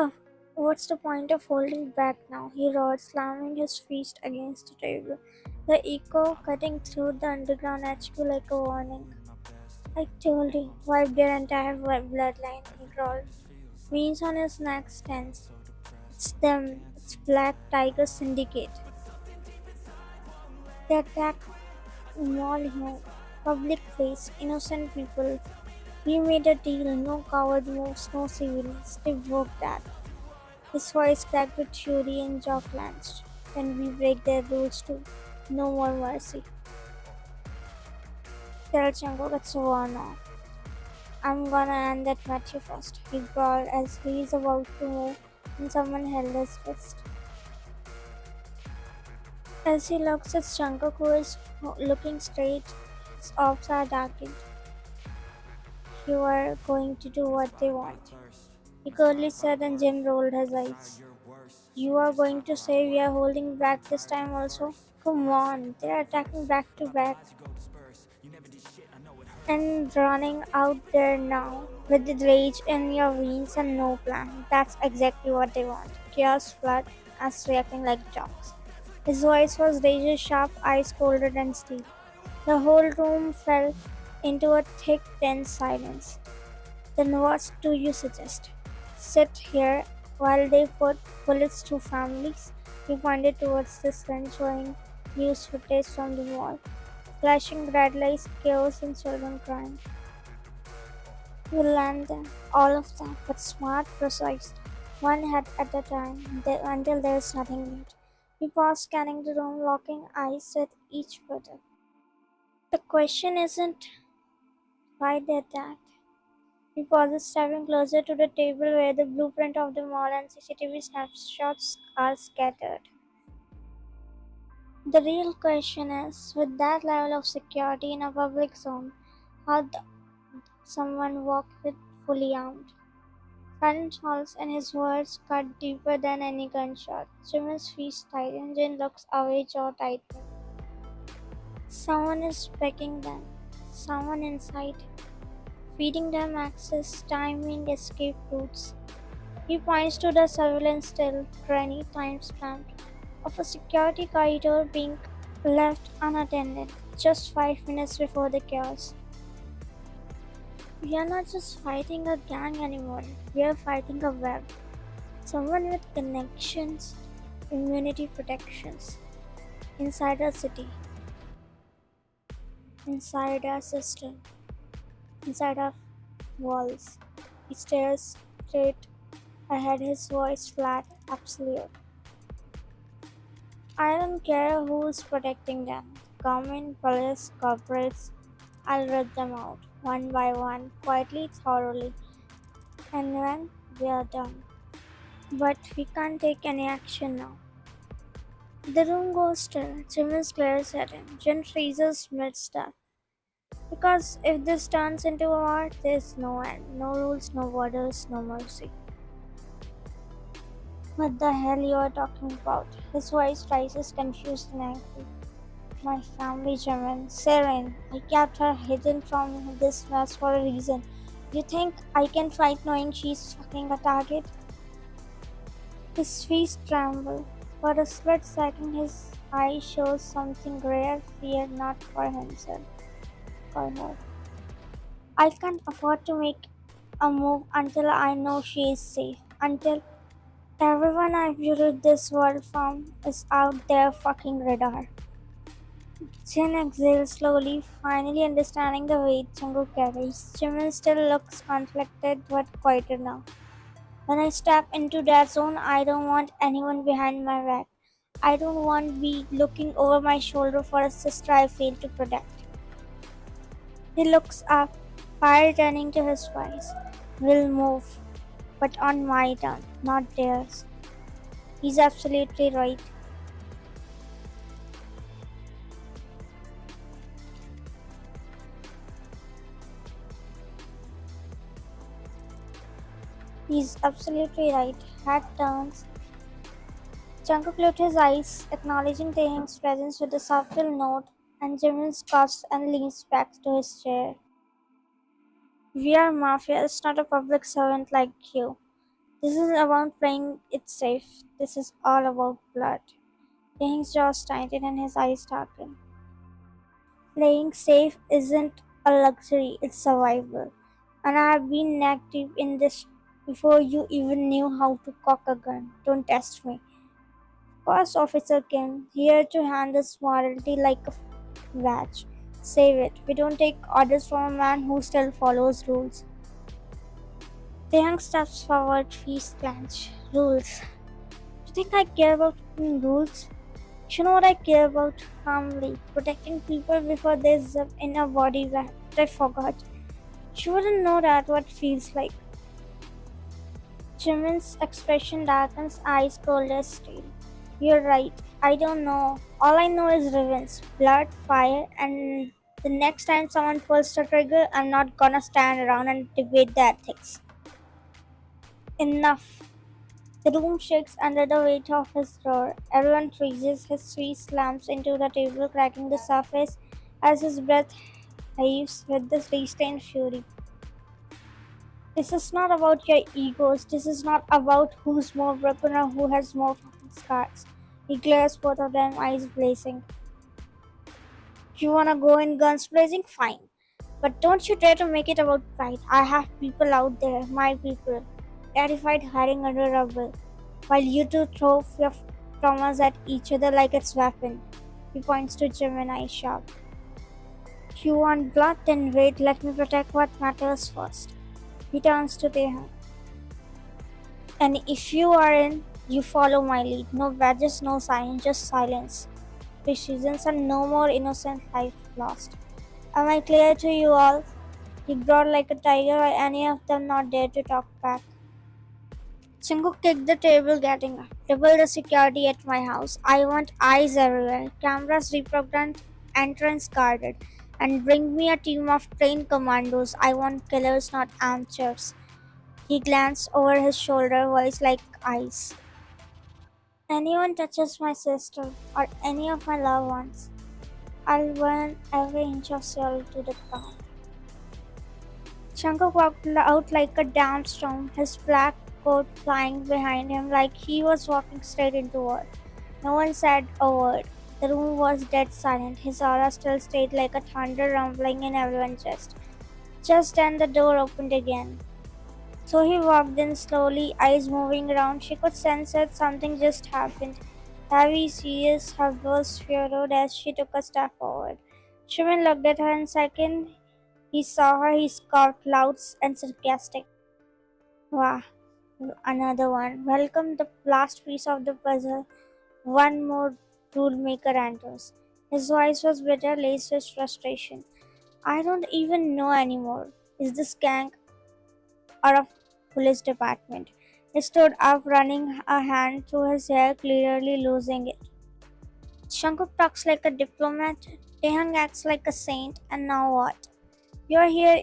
Oh, what's the point of holding back now? He roared, slamming his fist against the table, the echo cutting through the underground HQ like a warning. I told you, wipe their entire bloodline, he growled. Veins on his neck tense. It's them, it's Black Tiger Syndicate. They attacked mall home, public place, innocent people. We made a deal, no coward moves, no civilians. They broke that. His voice cracked with fury and jaw clenched. When we break their rules too, no more mercy. Tell Jungkook it's a war now. I'm gonna end that Matthew first, he growled as he is about to move and someone held his wrist. As he looks at Jungkook who is looking straight, his eyes are darkened. You are going to do what they want, he curtly said and Jin rolled his eyes. You are going to say we are holding back this time also? Come on, they are attacking back to back and running out there now with the rage in your veins and no plan. That's exactly what they want. Chaos, blood, us reacting like dogs. His voice was razor sharp, eyes colder than steel. The whole room fell into a thick, tense silence. Then what do you suggest? Sit here while they put bullets through families? He pointed towards the screen showing news footage from the mall. Flashing red lights, chaos, and children crying. You land them, all of them, but smart, precise, one head at a time, until there is nothing left. We paused, scanning the room, locking eyes with each brother. The question isn't why they attacked. We paused, stepping closer to the table where the blueprint of the mall and CCTV snapshots are scattered. The real question is, with that level of security in a public zone, how someone walk with fully armed? Silent halls and his words cut deeper than any gunshot. Jimin's face tightened. Jin looks away, jaw tightening. Someone is pecking them. Someone inside. Feeding them access, timing, escape routes. He points to the surveillance still, grainy, time stamped, of a security corridor being left unattended just 5 minutes before the chaos. We are not just fighting a gang anymore, we are fighting a web. Someone with connections, immunity protections, inside our city, inside our system, inside our walls. He stares straight ahead, his voice flat, absolute. I don't care who's protecting them. Government, police, corporates, I'll rip them out, one by one, quietly, thoroughly, and when we are done. But we can't take any action now. The room goes still. Jimmy's glares at him. Jin freezes mid-step. Because if this turns into a war, there's no end. No rules, no borders, no mercy. What the hell you are talking about? His voice rises confused and angry. My family, Jimin. Seren. I kept her hidden from this mess for a reason. You think I can fight knowing she's fucking a target? His face trembled. For a split second his eye shows something rare, fear not for himself, for her. I can't afford to make a move until I know she is safe. Until everyone I've built this world from is out their fucking radar. Jin exhales slowly, finally understanding the weight Jungkook carries. Jimin still looks conflicted but quieter now. When I step into that zone, I don't want anyone behind my back. I don't want to be looking over my shoulder for a sister I failed to protect. He looks up, fire turning to his face. We'll move, but on my turn, not theirs. He's absolutely right. He's absolutely right. Head turns, Jungkook lifted his eyes, acknowledging Taehyung's presence with a subtle nod, and Jimin coughs and leans back to his chair. We are mafia, it's not a public servant like you. This isn't about playing it safe. This is all about blood. Taehyung's jaws tightened and his eyes darkened. Playing safe isn't a luxury, it's survival. And I have been neck deep in this before you even knew how to cock a gun. Don't test me. First Officer Kim, here to hand us morality like a badge. Save it. We don't take orders from a man who still follows rules. Taeyang steps forward, face clench. Rules. You think I care about rules? You know what I care about? Family. Protecting people before they zip in a body bag. But I forgot. You wouldn't know that what it feels like. Jimin's expression darkens, eyes cold as steel. You're right. I don't know. All I know is revenge, blood, fire, and the next time someone pulls the trigger, I'm not gonna stand around and debate the ethics. Enough. The room shakes under the weight of his roar. Everyone freezes. His fist slams into the table, cracking the surface as his breath heaves with this restrained fury. This is not about your egos. This is not about who's more broken or who has more fucking scars. He glares both of them, eyes blazing. You wanna go in guns blazing? Fine. But don't you dare to make it about pride. I have people out there, my people, terrified hiding under rubble, while you two throw your traumas at each other like it's weapon. He points to Gemini sharp. You want blood? Then wait, let me protect what matters first. He turns to Tehan. And if you are in, you follow my lead. No badges, no sign, just silence. Precisions and no more innocent life lost. Am I clear to you all? He growled like a tiger, while any of them not dare to talk back. Jungkook kicked the table, getting up. Double the security at my house. I want eyes everywhere. Cameras reprogrammed, entrance guarded. And bring me a team of trained commandos. I want killers, not amateurs. He glanced over his shoulder, voice like ice. Anyone touches my sister or any of my loved ones, I'll burn every inch of soul to the ground. Jungkook walked out like a damn storm, his black coat flying behind him like he was walking straight into war. No one said a word. The room was dead silent. His aura still stayed like a thunder rumbling in everyone's chest. Just then the door opened again. So he walked in slowly, eyes moving around. She could sense that something just happened. Heavy, serious, her voice furrowed as she took a step forward. Shuman looked at her, and second he saw her, he scoffed loud and sarcastic. Wah, another one. Welcome the last piece of the puzzle. One more rule maker enters. His voice was bitter, laced with frustration. I don't even know anymore. Is this gang or a police department? He stood up, running a hand through his hair, clearly losing it. Jungkook talks like a diplomat, Taehang acts like a saint, and now what? You're here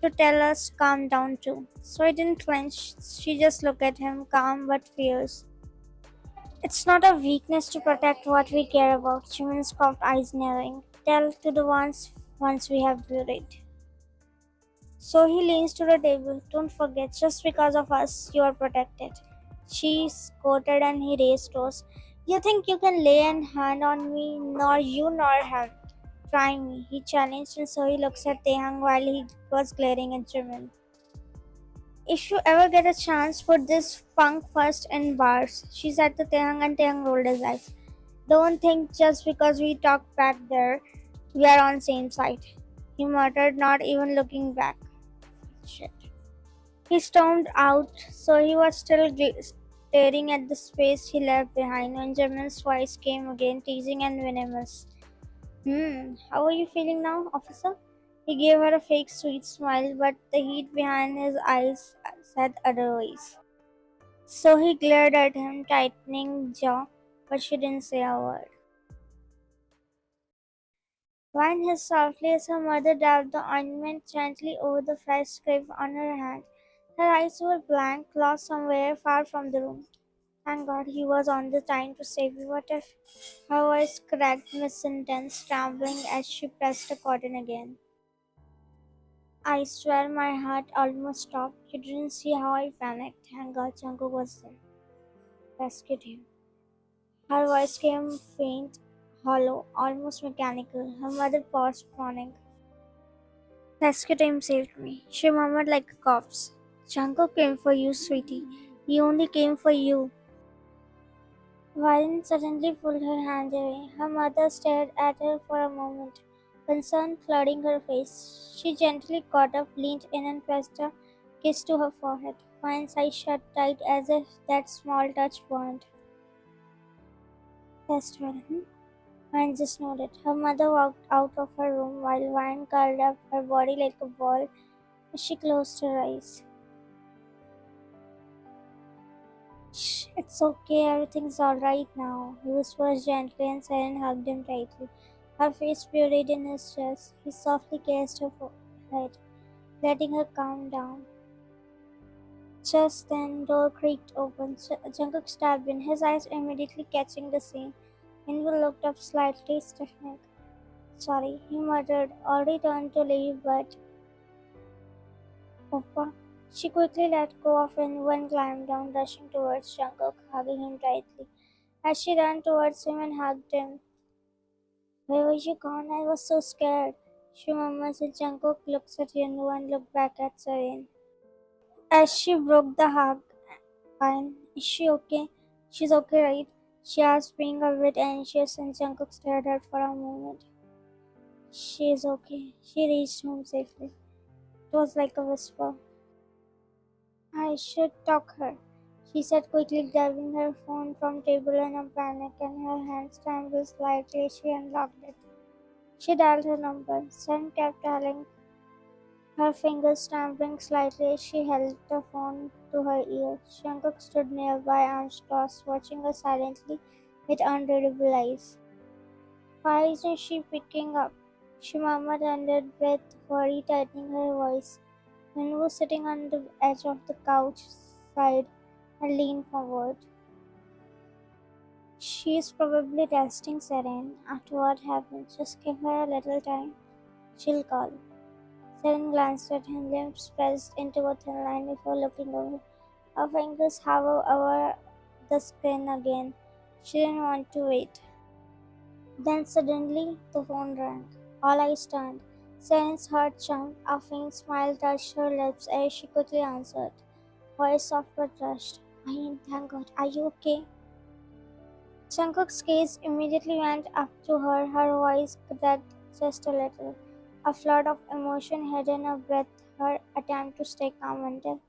to tell us calm down too. So he didn't flinch, she just looked at him, calm but fierce. It's not a weakness to protect what we care about, Jimin's soft eyes narrowing. Tell to the ones we have buried. So he leans to the table. Don't forget, just because of us, you are protected. She scolded and he raised toes. You think you can lay a hand on me? Nor you nor him. Try me, he challenged, and so he looks at Tehang while he was glaring at Jimin. If you ever get a chance, put this punk first in bars, she said to Tehang, and Tehang rolled his eyes. Don't think just because we talked back there, we are on same side. He muttered, not even looking back. Shit. He stormed out, so he was still staring at the space he left behind when Jimin's voice came again, teasing and venomous. How are you feeling now, officer? He gave her a fake sweet smile, but the heat behind his eyes said otherwise. So he glared at him, tightening jaw, but she didn't say a word. Whined as softly as her mother dabbed the ointment gently over the fresh scrape on her hand. Her eyes were blank, lost somewhere far from the room. Thank God he was on the time to save you. What if her voice cracked mid-sentence, trembling as she pressed the button again? I swear my heart almost stopped. You didn't see how I panicked. Thank God Jungkook was there. Rescued him. Her voice came faint, hollow, almost mechanical. Her mother paused, frowning. Rescue team saved me. She murmured like a corpse. Jungkook came for you, sweetie. He only came for you. Varen suddenly pulled her hand away. Her mother stared at her for a moment, concern flooding her face. She gently got up, leaned in, and pressed a kiss to her forehead. Vine's eyes shut tight as if that small touch burned. Test Varen. Vine just nodded. Her mother walked out of her room while Vine curled up her body like a ball as she closed her eyes. Shh, it's okay, everything's alright now. He whispered gently and Siren hugged him tightly. Her face buried in his chest. He softly kissed her forehead, letting her calm down. Just then, door creaked open. Jungkook stepped in, his eyes immediately catching the scene. Invu looked up slightly, stiffening. Sorry, he muttered, already turned to leave, but Oppa. She quickly let go of Invu and climbed down, rushing towards Jungkook, hugging him tightly. As she ran towards him and hugged him, where were you gone? I was so scared. She murmurs as Jungkook looks at Yunwoo and looked back at Serene. As she broke the hug, fine. Is she okay? She's okay, right? She asked, being a bit anxious, and Jungkook stared at her for a moment. She is okay. She reached home safely. It was like a whisper. I should talk her, she said quickly, grabbing her phone from table in a panic, and her hands trembled slightly as she unlocked it. She dialed her number. Sun kept telling, her fingers trembling slightly as she held the phone to her ear. Jungkook stood nearby, arms crossed, watching her silently with unreadable eyes. Why isn't she picking up? She murmured under breath, worry tightening her voice. Min was sitting on the edge of the couch, sighed, and leaned forward. She is probably resting, Serene. After what happened, just give her a little time. She'll call. Seren glanced at him, lips pressed into a thin line before looking away. Her fingers hovered over the screen again. She didn't want to wait. Then suddenly the phone rang. All eyes turned. Seren's heart jumped. A faint smile touched her lips as she quickly answered. Voice soft but rushed. Thank God. Are you okay? Jungkook's gaze immediately went up to her. Her voice cracked just a little. A flood of emotion hid in her breath, her attempt to stay calm until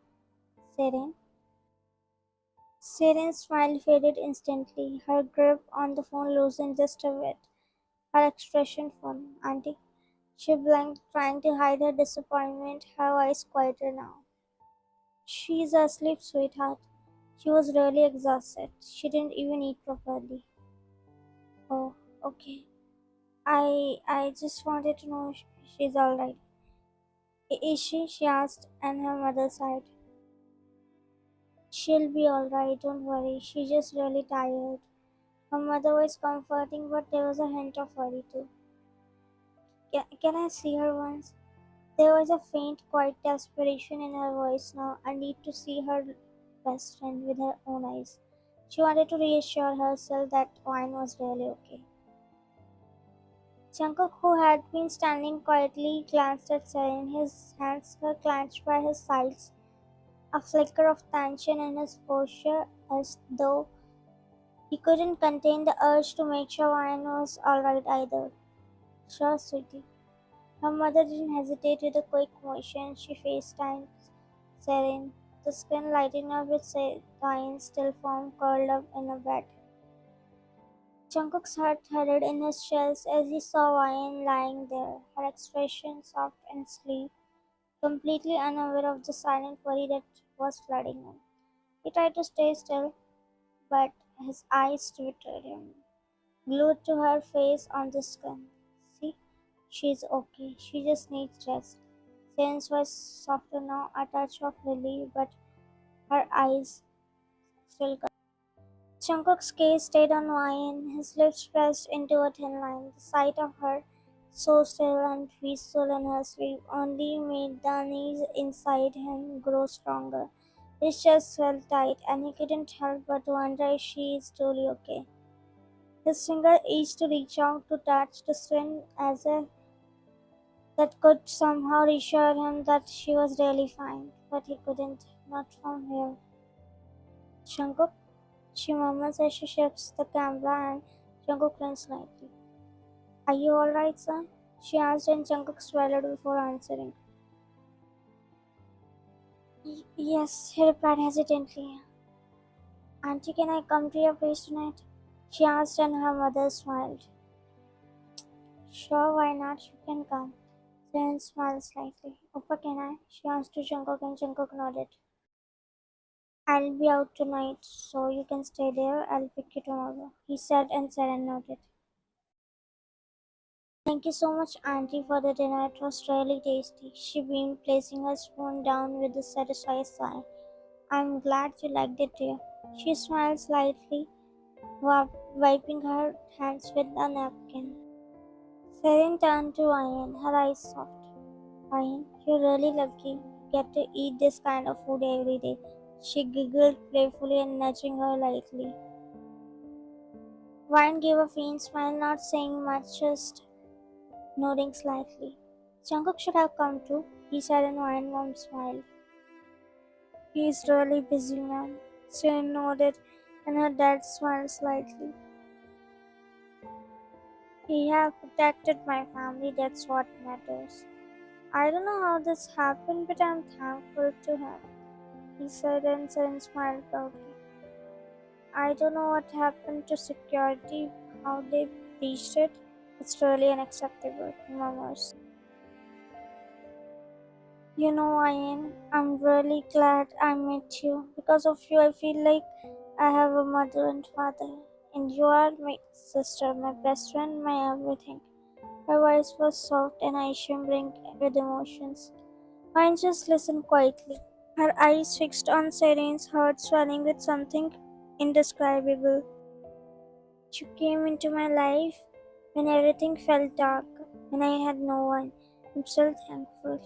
Seren. Seren's smile faded instantly. Her grip on the phone loosened just a bit. Her expression fallen. Auntie? She blinked, trying to hide her disappointment, her voice quieter now. She's asleep, sweetheart. She was really exhausted. She didn't even eat properly. Oh, okay. I just wanted to know she's alright. Is she? She asked, and her mother sighed. She'll be alright, don't worry. She's just really tired. Her mother was comforting, but there was a hint of worry too. Can I see her once? There was a faint, quiet desperation in her voice now, a need to see her best friend with her own eyes. She wanted to reassure herself that Wine was really okay. Jungkook, who had been standing quietly, glanced at Seren. His hands were clenched by his sides, a flicker of tension in his posture, as though he couldn't contain the urge to make sure Wine was alright either. Sure, sweetie. Her mother didn't hesitate with a quick motion. She FaceTimed Seren, the screen lighting up with Diane's still form curled up in a bed. Jungkook's heart thudded in his chest as he saw Ryan lying there, her expression soft and sleep, completely unaware of the silent worry that was flooding him. He tried to stay still, but his eyes twittered him, glued to her face on the screen. See, she's okay. She just needs rest. Sense was softer now, a touch of relief, but her eyes still covered. Jungkook's gaze stayed on Ryan, his lips pressed into a thin line. The sight of her, so still and peaceful in her sleep, only made the unease inside him grow stronger. His chest felt tight, and he couldn't help but wonder if she is truly okay. His finger itched to reach out to touch the skin as if that could somehow reassure him that she was really fine, but he couldn't, not from here. Jungkook, she murmurs as she shifts the camera and Jungkook grins slightly. Are you alright, son? She asked and Jungkook swallowed before answering. Yes, he replied hesitantly. Auntie, can I come to your place tonight? She asked and her mother smiled. Sure, why not? You can come. Then smiled slightly. Oppa, can I? She asked to Jungkook and Jungkook nodded. I'll be out tonight, so you can stay there. I'll pick you tomorrow. He said and Seren nodded. Thank you so much, Auntie, for the dinner. It was really tasty. She beamed, placing her spoon down with a satisfied sigh. I'm glad you liked it, dear. She smiled slightly, wiping her hands with a napkin. Seren turned to Ryan, her eyes soft. Ryan, you're really lucky. You get to eat this kind of food every day. She giggled playfully and nudging her lightly. Ryan gave a faint smile, not saying much, just nodding slightly. Jungkook should have come too, he said, and Ryan mom smiled. He's really busy, man. Seren nodded, and her dad smiled slightly. He have protected my family, that's what matters. I don't know how this happened, but I'm thankful to him, he said, and Seren smiled proudly. I don't know what happened to security, how they breached it. It's really unacceptable, he murmurs. You know, Ian, I'm really glad I met you. Because of you, I feel like I have a mother and father. And you are my sister, my best friend, my everything. Her voice was soft and eyes shimmering with emotions. Mine just listened quietly, her eyes fixed on Serene's, heart swelling with something indescribable. You came into my life when everything felt dark, when I had no one. I'm still thankful.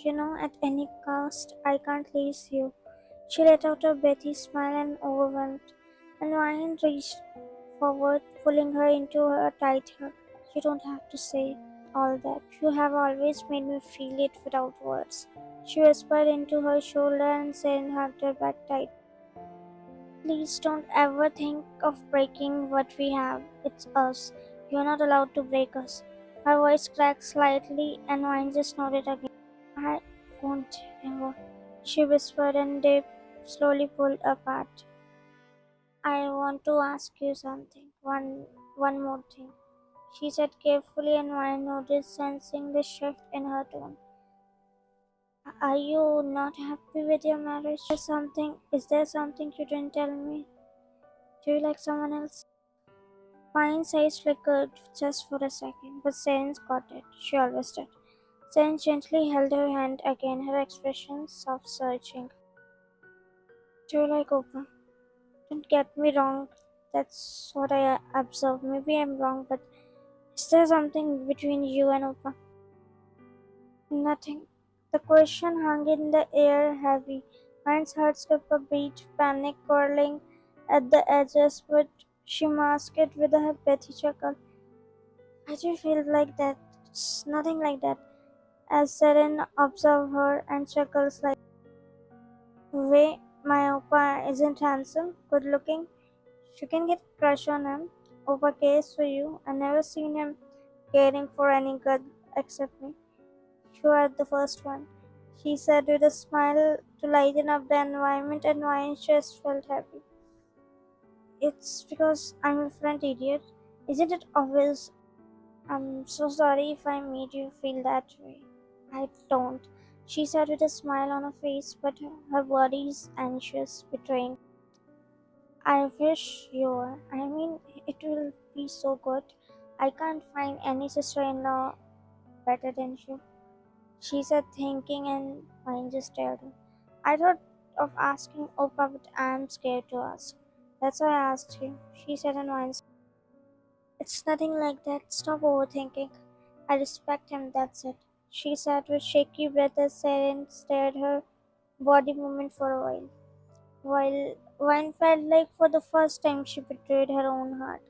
You know, at any cost, I can't lose you. She let out a Betty smile and overwhelmed, and Ryan reached forward, pulling her into a tight hug. You don't have to say all that. You have always made me feel it without words. She whispered into her shoulder and Seren hugged her back tight. Please don't ever think of breaking what we have. It's us. You're not allowed to break us. Her voice cracked slightly and Wine just nodded again. I won't ever. She whispered and they slowly pulled apart. I want to ask you something. One more thing. She said carefully and Wine noticed sensing the shift in her tone. Are you not happy with your marriage? Is there something you didn't tell me? Do you like someone else? Pine's eyes flickered just for a second, but Seren's got it. She always did. Seren gently held her hand again, her expression soft searching. Do you like Opa? Don't get me wrong, that's what I observed. Maybe I'm wrong, but is there something between you and Opa? Nothing. The question hung in the air heavy. Pine's heart skipped a beat, panic curling at the edges, but she masked it with a petty chuckle. I do feel like that. It's nothing like that. As Seren observed her and chuckles like, way, my Oppa isn't handsome, good looking. You can get a crush on him. Oppa cares for you. I never seen him caring for any girl except me. You are the first one, she said with a smile to lighten up the environment, and Ryan's chest felt happy. It's because I'm a friend, idiot. Isn't it obvious? I'm so sorry if I made you feel that way. I don't, she said with a smile on her face, but her body is anxious, betraying. I wish you were. I mean, it will be so good. I can't find any sister in law better than you, she said, thinking, and mine just stared her. I thought of asking Opa, but I'm scared to ask. That's why I asked you, she said in once. It's nothing like that. Stop overthinking. I respect him, that's it. She sat with shaky breath as Saren stared her body movement for a while. While Wine felt like for the first time she betrayed her own heart.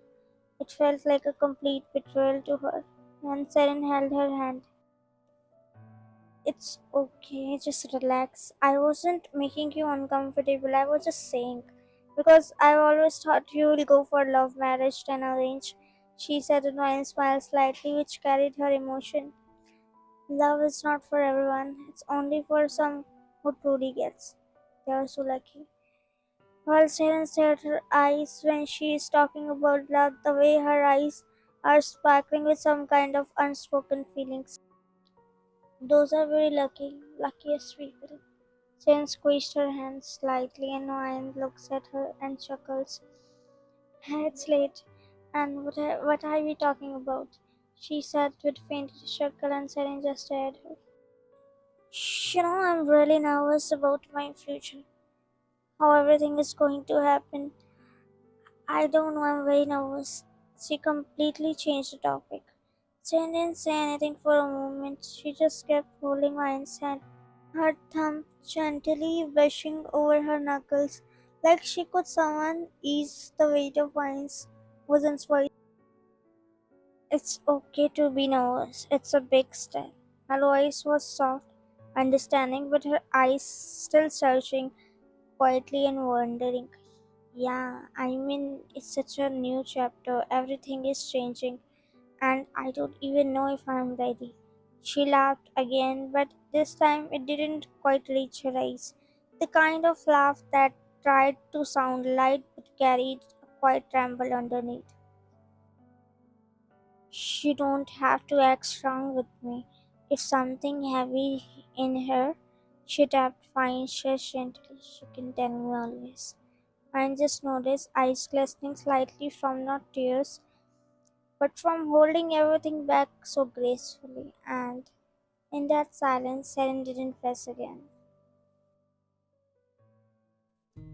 It felt like a complete betrayal to her. And Saren held her hand. It's okay, just relax. I wasn't making you uncomfortable, I was just saying. Because I've always thought you will go for love marriage than arrange. She said it and smiled slightly, which carried her emotion. Love is not for everyone, it's only for some who truly gets. They are so lucky. While Sharon stared her eyes when she is talking about love, the way her eyes are sparkling with some kind of unspoken feelings. Those are very lucky, luckiest people. Sharon squeezed her hand slightly and Ryan looks at her and chuckles. It's late. And what are we talking about? She said with faint chuckle and Sharon just stared at her. I'm really nervous about my future. How everything is going to happen. I don't know, I'm very nervous. She completely changed the topic. She didn't say anything for a moment. She just kept holding Ryan's hand, her thumb gently brushing over her knuckles, like she could someone ease the weight of Ryan's voice. It's okay to be nervous. It's a big step. Her voice was soft, understanding, but her eyes still searching quietly and wondering. Yeah, I mean, it's such a new chapter. Everything is changing, and I don't even know if I'm ready. She laughed again, but this time it didn't quite reach her eyes. The kind of laugh that tried to sound light but carried a quiet tremble underneath. She don't have to act strong with me. If something heavy in her, she tapped fine gently. She can tell me always. And just noticed eyes glistening slightly from not tears, but from holding everything back so gracefully. And in that silence, Seren didn't press again.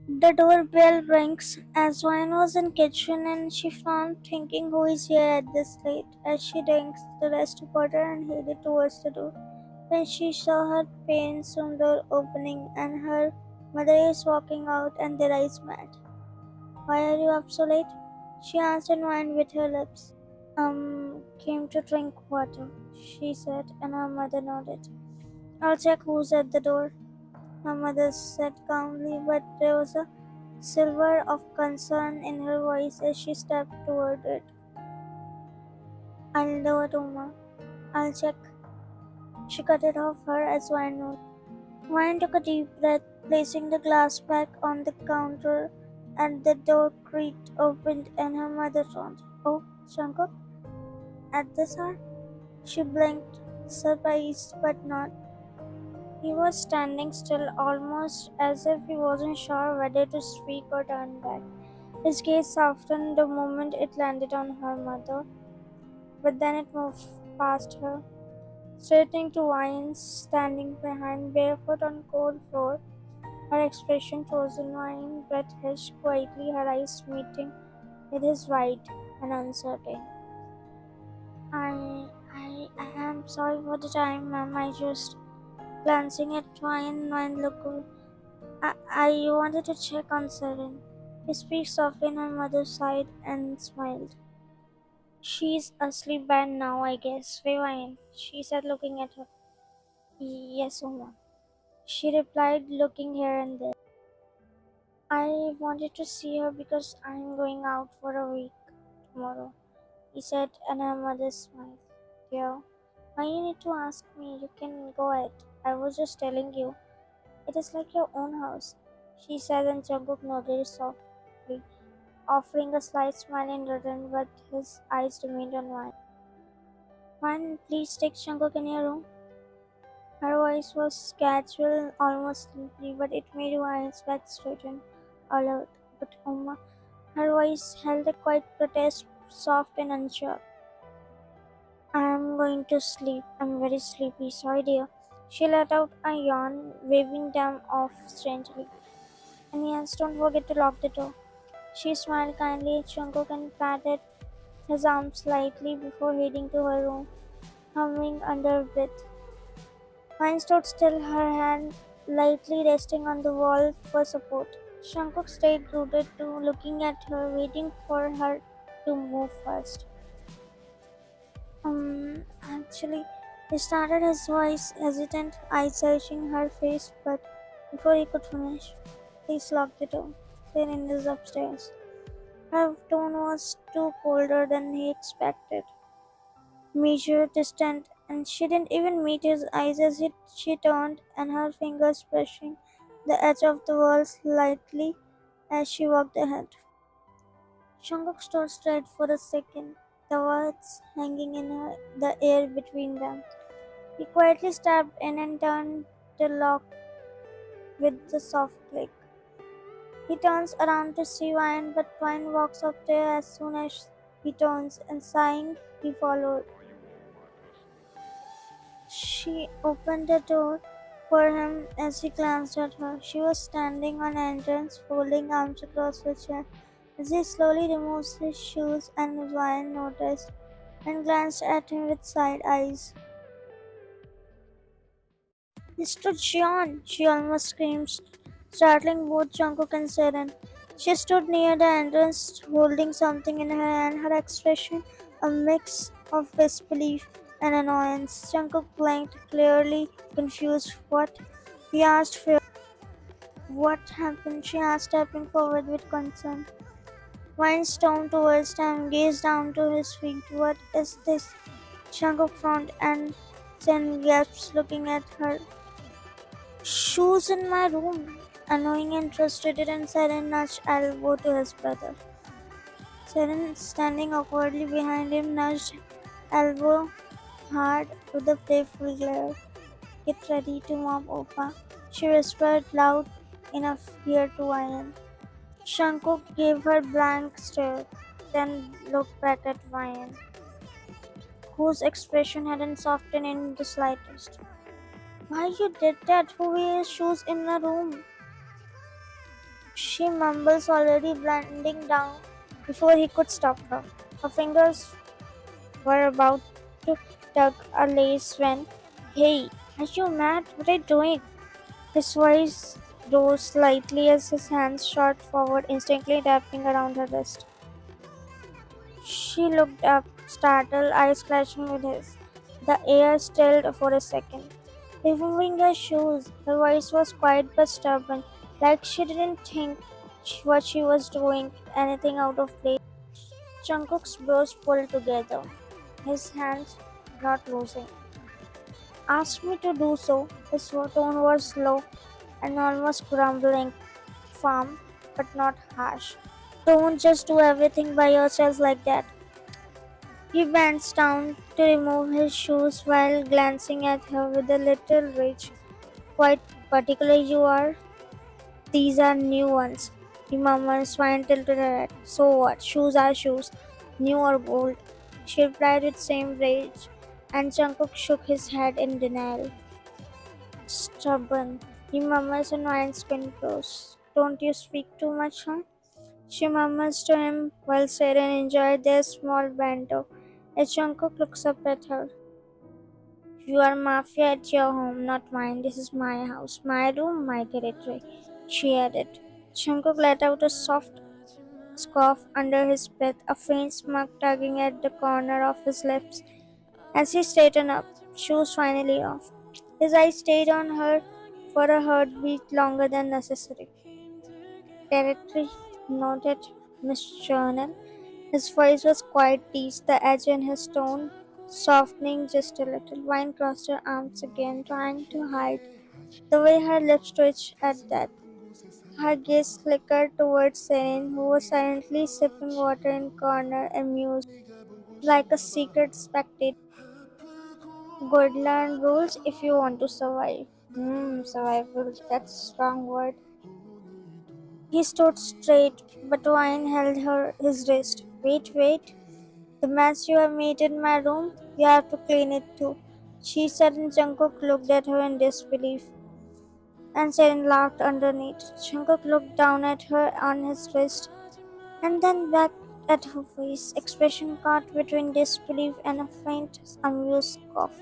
The doorbell rings as Wine was in kitchen and she found thinking who is here at this late. As she drinks the rest of water and headed towards the door, when she saw her parents' room door opening and her mother is walking out and their eyes met. Why are you up so late? She answered Wine with her lips. Came to drink water, she said, and her mother nodded. I'll check who's at the door, her mother said calmly, but there was a silver of concern in her voice as she stepped toward it. I'll do it, Uma. I'll check. She cut it off her as Wine nodded. Wine took a deep breath, placing the glass back on the counter, and the door creaked opened and her mother turned. Oh, Jungkook? At this hour? She blinked, surprised but not. He was standing still, almost as if he wasn't sure whether to speak or turn back. His gaze softened the moment it landed on her mother, but then it moved past her, straightening to Wine standing behind, barefoot on cold floor. Her expression frozen. Wine, breath hushed quietly, her eyes meeting with his wide and uncertain. I am sorry for the time, ma'am. I just glancing at Wine looked. I wanted to check on Seren. He speaks softly on her mother's side and smiled. She's asleep by now, I guess. Fine, she said, looking at her. Yes, Uma. She replied, looking here and there. I wanted to see her because I'm going out for a week tomorrow, he said, and her mother smiled. Dear, why you need to ask me? You can go ahead. I was just telling you. It is like your own house, she said, and Jungkook nodded softly, offering a slight smile in return, but his eyes remained on Wine. Wine, please take Jungkook in your room. Her voice was casual, almost sleepy, but it made Wine's back straighten, alert. But Uma, her voice held a quiet protest, soft and unsure. I'm going to sleep. I'm very sleepy. Sorry, dear. She let out a yawn, waving them off strangely. And yes, don't forget to lock the door. She smiled kindly at Jungkook and patted his arm slightly before heading to her room, humming under breath. Mine stood still, her hand lightly resting on the wall for support. Jungkook stayed rooted to looking at her, waiting for her to move first. Actually, he started his voice hesitant, eyes searching her face, but before he could finish, please lock the door. Then in is upstairs. Her tone was too colder than he expected. Measured, distant, and she didn't even meet his eyes as she turned, and her fingers brushing the edge of the wall slightly as she walked ahead. Jungkook stood straight for a second, the words hanging in the air between them. He quietly stepped in and turned the lock with a soft click. He turns around to see Wine, but Wine walks up there as soon as he turns, and sighing, he followed. She opened the door for him as he glanced at her. She was standing on entrance, folding arms across her chair. As he slowly removes his shoes, and Wine noticed and glanced at him with side eyes. Mr. John! She almost screamed, startling both Jungkook and Seren. She stood near the entrance, holding something in her hand, her expression a mix of disbelief and annoyance. Jungkook blinked, clearly confused. What? He asked fear. What happened? She asked, stepping forward with concern. Vine stormed towards them, gazed down to his feet. What is this? Jungkook frowned and Sen gasped, looking at her. Shoes in my room. Annoying and frustrated, and Seren nudged elbow to his brother. Seren, standing awkwardly behind him, nudged elbow hard with a playful glare. Get ready to mop, Opa. She whispered loud enough here to Vian. Shankuk gave her blank stare, then looked back at Vian, whose expression hadn't softened in the slightest. Why you did that? Who wears shoes in a room? She mumbles, already blending down before he could stop her. Her fingers were about to tug a lace when, hey, are you mad? What are you doing? His voice rose slightly as his hands shot forward, instantly wrapping around her wrist. She looked up, startled, eyes clashing with his. The air stilled for a second. Removing her shoes, her voice was quiet but stubborn, like she didn't think what she was doing anything out of place. Jungkook's brows pulled together, his hands not losing. Asked me to do so. His tone was low and almost grumbling, firm but not harsh. Don't just do everything by yourself like that. He bends down to remove his shoes while glancing at her with a little rage. Quite particular you are. These are new ones. The murmured, swine tilted her head. So what? Shoes are shoes. New or old. She replied with same rage, and Jungkook shook his head in denial. Stubborn. He murmurs and winds skin close. Don't you speak too much, huh? She murmurs to him while Seren enjoyed their small banter. As Jungkook looks up at her. You are mafia at your home, not mine. This is my house, my room, my territory, she added. Jungkook let out a soft scoff under his breath, a faint smirk tugging at the corner of his lips. As he straightened up, shoes finally off, his eyes stayed on her for a heartbeat longer than necessary. Territory, noted Miss Journal. His voice was quite teased, the edge in his tone softening just a little. Wine crossed her arms again, trying to hide the way her lips twitched at that. Her gaze flickered towards Seren, who was silently sipping water in corner, amused, like a secret spectator. Good learn rules if you want to survive. Survival, that's a strong word. He stood straight, but Wine held his wrist. Wait. The mess you have made in my room, you have to clean it too. She said, and Jungkook looked at her in disbelief, and Seren laughed underneath. Jungkook looked down at her on his wrist. And then back at her face, expression caught between disbelief and a faint, amused cough.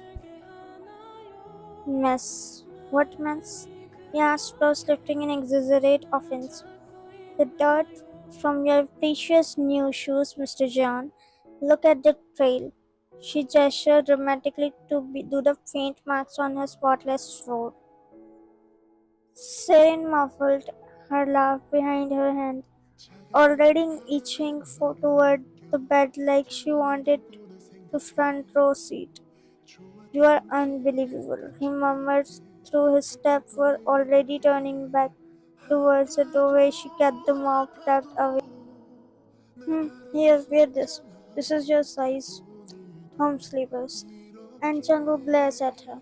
Mess. What mess? He asked, Rose, lifting an exaggerate offense. The dirt from your precious new shoes, Mr. John. Look at the trail. She gestured dramatically do the faint marks on her spotless road. Serene muffled her laugh behind her hand, already itching toward the bed like she wanted the front row seat. You are unbelievable, he murmured through his steps were already turning back towards the doorway. She kept the mop tucked away. Here, wear this. This is your size. Home sleepers. And Jungkook glares at her.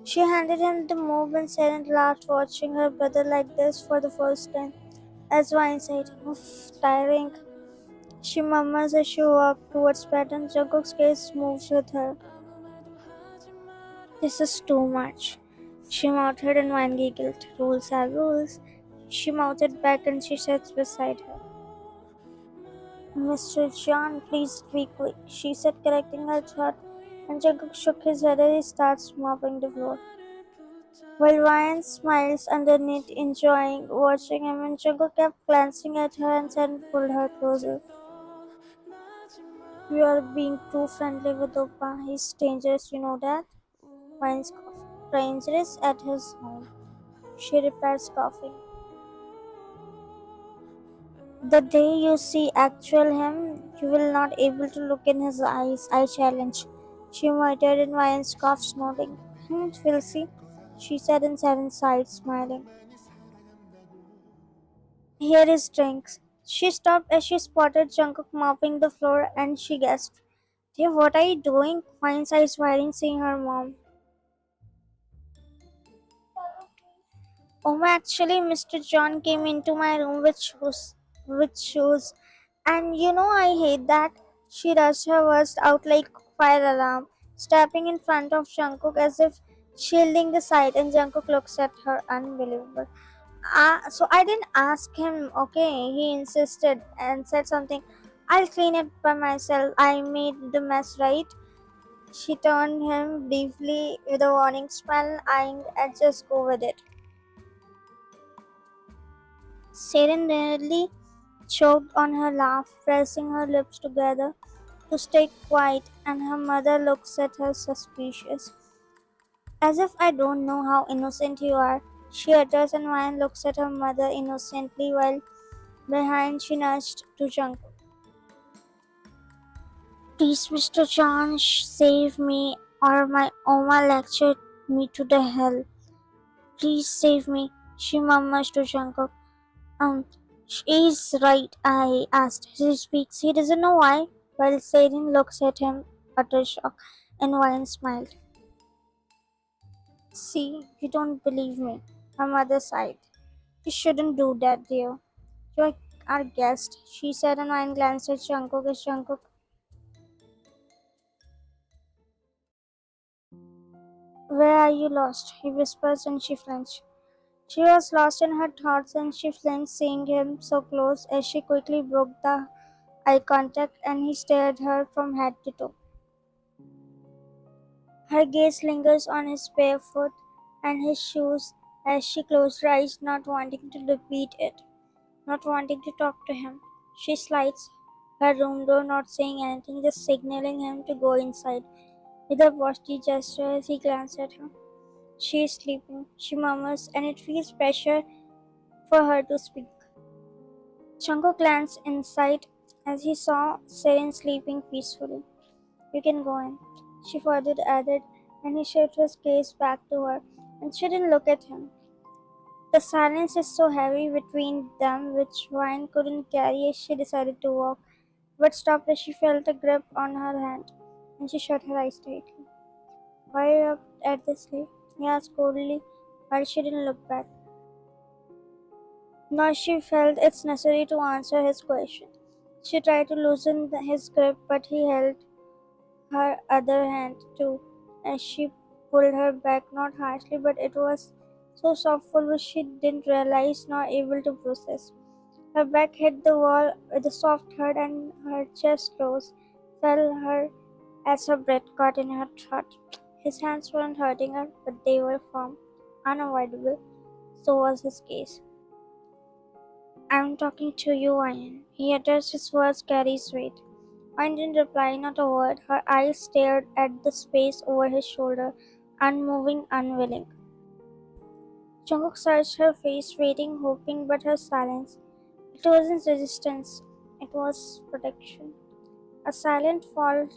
She handed him the move and said and laughed, watching her brother like this for the first time. As Wine said, oof, tiring. She murmurs as she walked towards bed and Jungkook's gaze moves with her. This is too much. She mouthed and Wine giggled. Rules are rules. She mouthed back and she sat beside her. Mr. John, please be quick, she said, correcting her thought, and Jungkook shook his head as he started mopping the floor. While Ryan smiles underneath, enjoying watching him, and Jungkook kept glancing at her and then pulled her closer. You are being too friendly with Oppa. He's dangerous, you know that? Ryan's cough. Dangerous at his home. She replied, coughing. The day you see actual him, you will not able to look in his eyes, I challenge. She muttered in Ryan's cough, nodding. We'll see, she said and sat inside, smiling. Here is drinks. She stopped as she spotted Jungkook mopping the floor and she gasped. Dear, what are you doing? Ryan's eyes widening, seeing her mom. Oh, actually, Mr. John came into my room with shoes. With shoes. And you know, I hate that. She rushed her words out like fire alarm, stepping in front of Jungkook as if shielding the sight, and Jungkook looks at her unbelievable. So I didn't ask him, okay? He insisted and said something. I'll clean it by myself. I made the mess, right? She turned him briefly with a warning smile, eyeing and just go with it. Seren nearly choked on her laugh, pressing her lips together to stay quiet, and her mother looks at her suspicious. As if I don't know how innocent you are, she utters, and Ryan looks at her mother innocently while behind she nudged to Jungkook. Please, Mr. John, save me, or my Oma lectured me to the hell. Please save me, she murmurs to Jungkook. Um, she's right, I asked. He speaks. He doesn't know why. While Seren looks at him, utter shock, and Ryan smiled. See, you don't believe me. Her mother sighed. You shouldn't do that, dear. You're our guest, she said, and Ryan glanced at Jungkook as Jungkook. Where are you lost? He whispers and she flinched. She was lost in her thoughts and she flinched seeing him so close as she quickly broke the eye contact and he stared her from head to toe. Her gaze lingers on his bare foot and his shoes as she closed her eyes, not wanting to repeat it, not wanting to talk to him. She slides her room door, not saying anything, just signaling him to go inside. With a washy gesture as he glanced at her. She is sleeping, she murmurs, and it feels pressure for her to speak. Chanko glanced inside as he saw Seren sleeping peacefully. You can go in, she further added, and he shifted his gaze back to her, and she didn't look at him. The silence is so heavy between them which Ryan couldn't carry as she decided to walk, but stopped as she felt a grip on her hand, and she shut her eyes tightly. Why are you up at this late? He asked coldly, while she didn't look back. Now she felt it's necessary to answer his question. She tried to loosen his grip, but he held her other hand too, as she pulled her back, not harshly, but it was so softful which she didn't realize nor able to process. Her back hit the wall with a soft thud and her chest rose, fell her as her breath caught in her throat. His hands weren't hurting her, but they were firm, unavoidable. So was his gaze. I'm talking to you, Ian. He utters his words carries weight. Ian didn't reply, not a word. Her eyes stared at the space over his shoulder, unmoving, unwilling. Jungkook searched her face, waiting, hoping, but her silence. It wasn't resistance, it was protection. A silent wall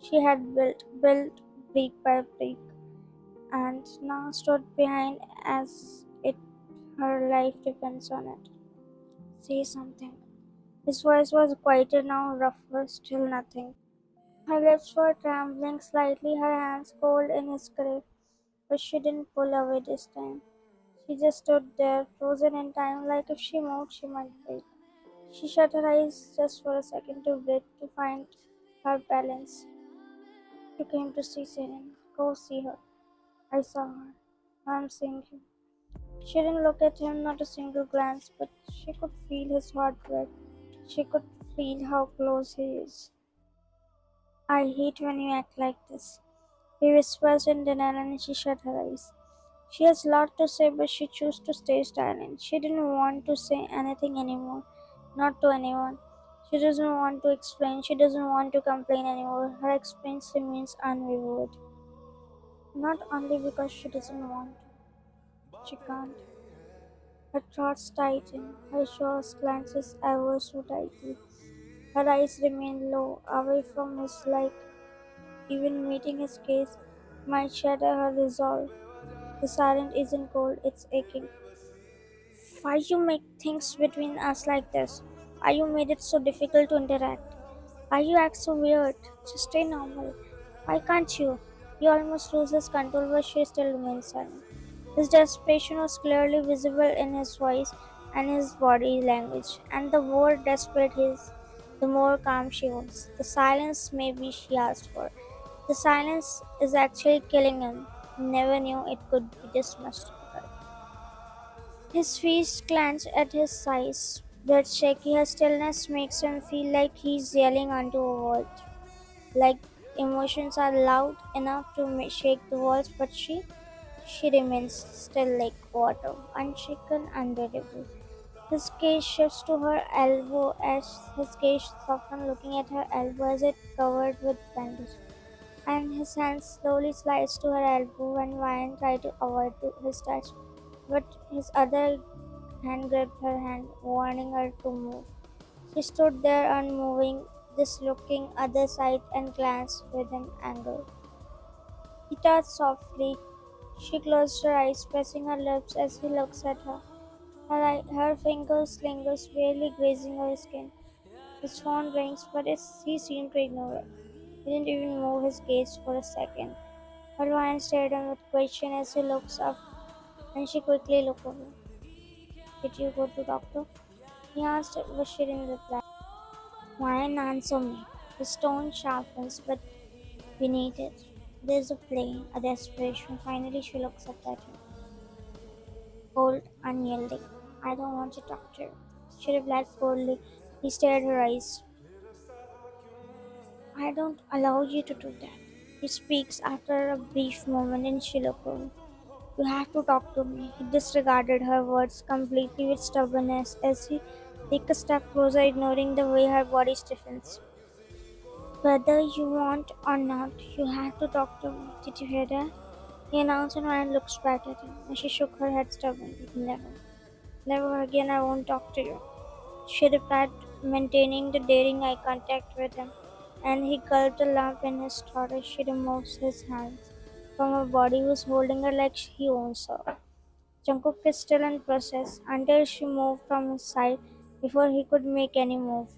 she had built brick by brick, and now stood behind as if her life depends on it. Say something. His voice was quieter now, rougher, still nothing. Her lips were trembling slightly, her hands cold in his grip, but she didn't pull away this time. She just stood there, frozen in time, like if she moved, she might break. She shut her eyes just for a second to breathe, to find her balance. You came to see Siren. Go see her. I saw her. I'm seeing you. She didn't look at him, not a single glance, but she could feel his heartbreak. She could feel how close he is. I hate when you act like this. He whispers in denial and she shut her eyes. She has a lot to say, but she chose to stay silent. She didn't want to say anything anymore, not to anyone. She doesn't want to explain. She doesn't want to complain anymore. Her experience remains unrevealed. Not only because she doesn't want to, she can't. Her thoughts tighten. Her jaws clenches ever so tightly. Her eyes remain low, away from his, like even meeting his gaze might shatter her resolve. The silence isn't cold, it's aching. Why you make things between us like this? Why you made it so difficult to interact? Why you act so weird? Just stay normal. Why can't you? He almost loses control, but she still remains silent. His desperation was clearly visible in his voice and his body language, and the more desperate he is, the more calm she was. The silence maybe she asked for. The silence is actually killing him. He never knew it could be this much difficult. His fist clenched at his sides, blood shaky. Her stillness makes him feel like he's yelling onto a wall. Like emotions are loud enough to shake the walls, but she remains still like water, unshaken, unreadable. His gaze shifts to her elbow as his gaze softens, looking at her elbow as it covered with bandage. And his hand slowly slides to her elbow when Ryan tried to avoid his touch, but his other hand gripped her hand, warning her to move. She stood there unmoving, just looking other side and glanced with an anger. He touched softly. She closed her eyes, pressing her lips as he looks at her. Her fingers lingers, barely grazing her skin. His phone rings, but he seemed to ignore it. He didn't even move his gaze for a second. Her Ryan stared at him with question as he looks up, and she quickly looked away. Did you go to doctor? He asked, but she didn't reply. Ryan answered me. His tone sharpens, but beneath it, there's a play, a desperation. Finally, she looks up at him, cold, unyielding. I don't want to talk to you. She replied coldly. He stared her eyes. I don't allow you to do that. He speaks after a brief moment, and she looked away. You have to talk to me. He disregarded her words completely with stubbornness as he takes a step closer, ignoring the way her body stiffens. Whether you want or not, you have to talk to me. Did you hear that? He announced and Ryan looked back at him, and she shook her head stubbornly. Never. Never again I won't talk to you. She replied, maintaining the daring eye contact with him, and he gulped a lump in his throat as she removes his hands from her body, who was holding her like he owns her. Jungkook is still in process until she moved from his side before he could make any move.